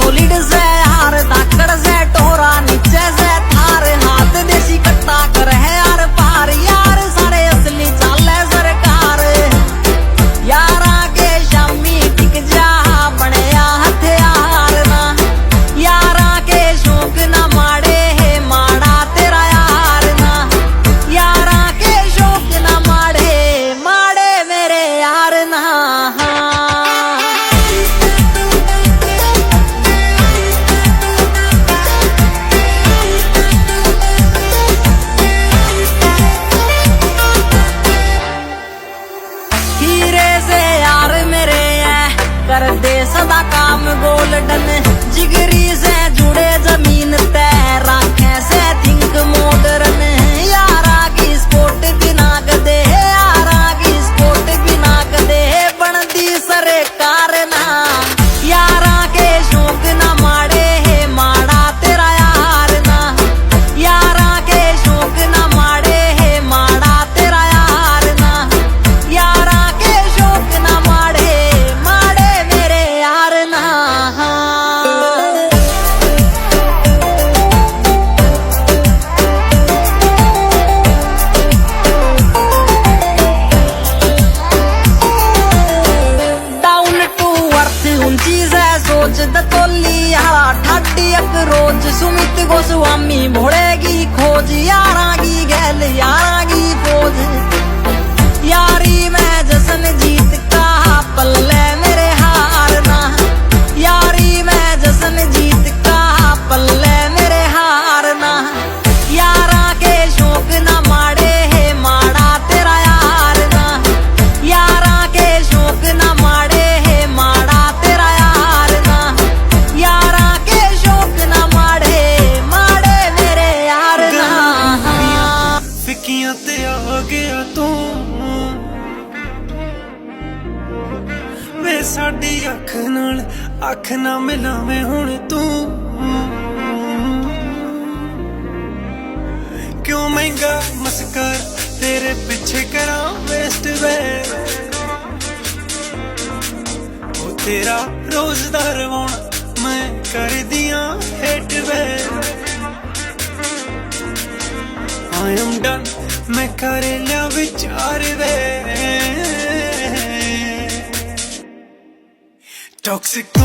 solid से यार धाकड़ से टोरा नीचे से थार हाथ देसी कट्टा कर है यार पार यार सारे असली चाले सरकार यारा के शामी टिक जा बनया हथियार ना यारा के शौक ना माड़े है माड़ा तेरा यार ना यारा के शौक ना माड़े माड़े मेरे यार ना कर दे सदा काम गोल्डन जिगरी से जुड़े जमीन तय राखे से थिंक मॉडर्न यारा की स्पोर्ट बिना गदे यारा की स्पोर्ट बिना गदे बनती सरकार ना यारा के शौक ना माड़े है माड़ा तेरा यार ना यारा के शौक ना माड़े है माड़ा तेरा यार ना यारा के शौक ना माड़े दतोली यारा ठाटी एक रोज सुमित गोस्वामी भोड़ेगी खोज यारा की गैल यारा की फौज यारी में जसन जीत का पल्ले मेरे हार ना यारी में जसन जीत का पल्ले मेरे हार ना यारा के शौक ना माड़े है माड़ा तेरा यार ना यारा के शौक ना माड़े है माड़ा तेरा यार ना यारा के शौक ना माड़े माड़े मेरे यार ना फिकियां ते आ गया तू वे साडी अख नाल अख ना मिलावे हुण तू क्यों महंगा मस्कर तेरे पीछे करा वेस्ट वे ओ तेरा रोज दा रवाना मैं कर दिया hate way I am done मैं कर लिया विचार वे टॉक्सिक